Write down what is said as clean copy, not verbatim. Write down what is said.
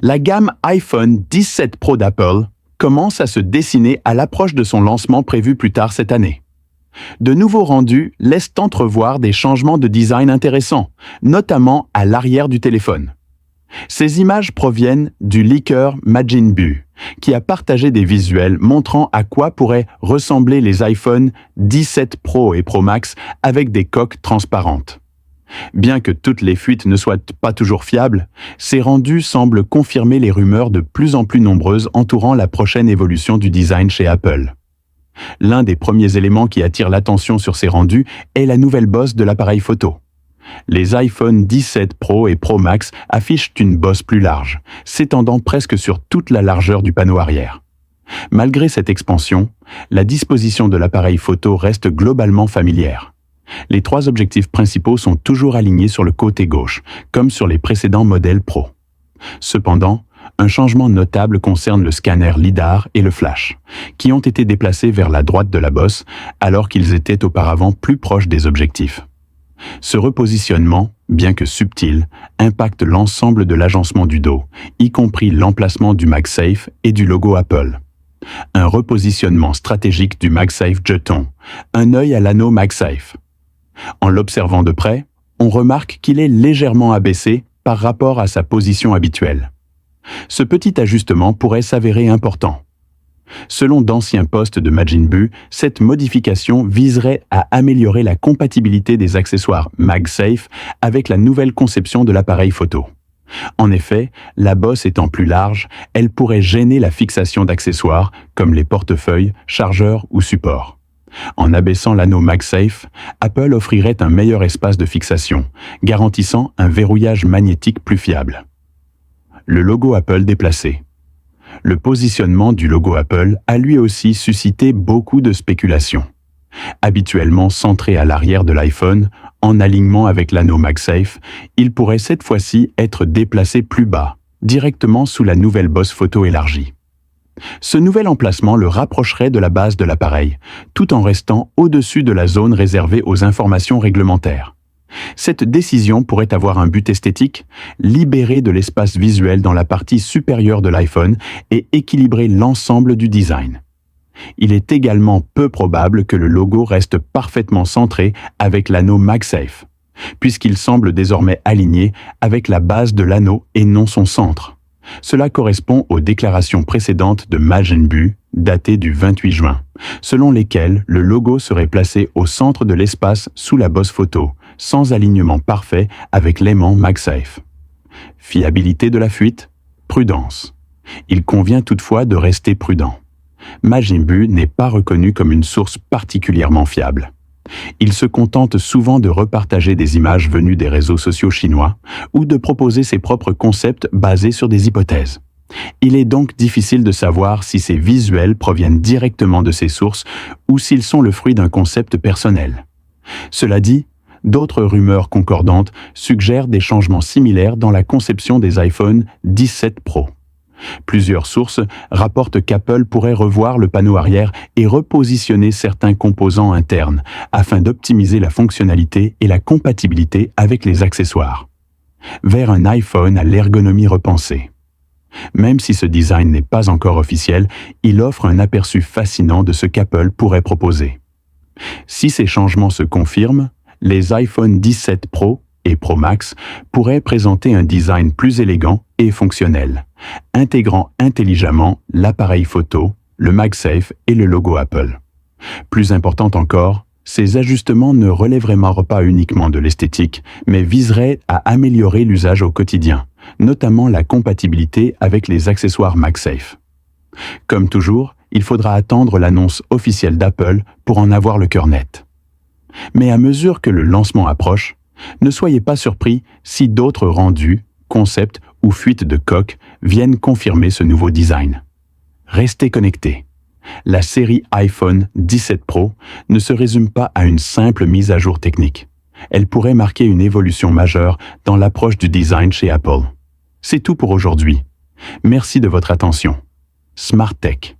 La gamme iPhone 17 Pro d'Apple commence à se dessiner à l'approche de son lancement prévu plus tard cette année. De nouveaux rendus laissent entrevoir des changements de design intéressants, notamment à l'arrière du téléphone. Ces images proviennent du leaker Majin Buu, qui a partagé des visuels montrant à quoi pourraient ressembler les iPhone 17 Pro et Pro Max avec des coques transparentes. Bien que toutes les fuites ne soient pas toujours fiables, ces rendus semblent confirmer les rumeurs de plus en plus nombreuses entourant la prochaine évolution du design chez Apple. L'un des premiers éléments qui attire l'attention sur ces rendus est la nouvelle bosse de l'appareil photo. Les iPhone 17 Pro et Pro Max affichent une bosse plus large, s'étendant presque sur toute la largeur du panneau arrière. Malgré cette expansion, la disposition de l'appareil photo reste globalement familière. Les trois objectifs principaux sont toujours alignés sur le côté gauche, comme sur les précédents modèles Pro. Cependant, un changement notable concerne le scanner LiDAR et le flash, qui ont été déplacés vers la droite de la bosse, alors qu'ils étaient auparavant plus proches des objectifs. Ce repositionnement, bien que subtil, impacte l'ensemble de l'agencement du dos, y compris l'emplacement du MagSafe et du logo Apple. Un repositionnement stratégique du MagSafe jeton, un œil à l'anneau MagSafe. En l'observant de près, on remarque qu'il est légèrement abaissé par rapport à sa position habituelle. Ce petit ajustement pourrait s'avérer important. Selon d'anciens posts de Majin Buu, cette modification viserait à améliorer la compatibilité des accessoires MagSafe avec la nouvelle conception de l'appareil photo. En effet, la bosse étant plus large, elle pourrait gêner la fixation d'accessoires comme les portefeuilles, chargeurs ou supports. En abaissant l'anneau MagSafe, Apple offrirait un meilleur espace de fixation, garantissant un verrouillage magnétique plus fiable. Le logo Apple déplacé. Le positionnement du logo Apple a lui aussi suscité beaucoup de spéculations. Habituellement centré à l'arrière de l'iPhone, en alignement avec l'anneau MagSafe, il pourrait cette fois-ci être déplacé plus bas, directement sous la nouvelle bosse photo élargie. Ce nouvel emplacement le rapprocherait de la base de l'appareil, tout en restant au-dessus de la zone réservée aux informations réglementaires. Cette décision pourrait avoir un but esthétique, libérer de l'espace visuel dans la partie supérieure de l'iPhone et équilibrer l'ensemble du design. Il est également peu probable que le logo reste parfaitement centré avec l'anneau MagSafe, puisqu'il semble désormais aligné avec la base de l'anneau et non son centre. Cela correspond aux déclarations précédentes de Majin Buu, datées du 28 juin, selon lesquelles le logo serait placé au centre de l'espace sous la bosse photo, sans alignement parfait avec l'aimant MagSafe. Fiabilité de la fuite, prudence. Il convient toutefois de rester prudent. Majin Buu n'est pas reconnu comme une source particulièrement fiable. Il se contente souvent de repartager des images venues des réseaux sociaux chinois ou de proposer ses propres concepts basés sur des hypothèses. Il est donc difficile de savoir si ces visuels proviennent directement de ces sources ou s'ils sont le fruit d'un concept personnel. Cela dit, d'autres rumeurs concordantes suggèrent des changements similaires dans la conception des iPhone 17 Pro. Plusieurs sources rapportent qu'Apple pourrait revoir le panneau arrière et repositionner certains composants internes afin d'optimiser la fonctionnalité et la compatibilité avec les accessoires. Vers un iPhone à l'ergonomie repensée. Même si ce design n'est pas encore officiel, il offre un aperçu fascinant de ce qu'Apple pourrait proposer. Si ces changements se confirment, les iPhone 17 Pro et Pro Max pourraient présenter un design plus élégant et fonctionnel, intégrant intelligemment l'appareil photo, le MagSafe et le logo Apple. Plus important encore, ces ajustements ne relèveraient pas uniquement de l'esthétique, mais viseraient à améliorer l'usage au quotidien, notamment la compatibilité avec les accessoires MagSafe. Comme toujours, il faudra attendre l'annonce officielle d'Apple pour en avoir le cœur net. Mais à mesure que le lancement approche, ne soyez pas surpris si d'autres rendus, concepts ou fuites de coques viennent confirmer ce nouveau design. Restez connectés. La série iPhone 17 Pro ne se résume pas à une simple mise à jour technique. Elle pourrait marquer une évolution majeure dans l'approche du design chez Apple. C'est tout pour aujourd'hui. Merci de votre attention. Smart Tech.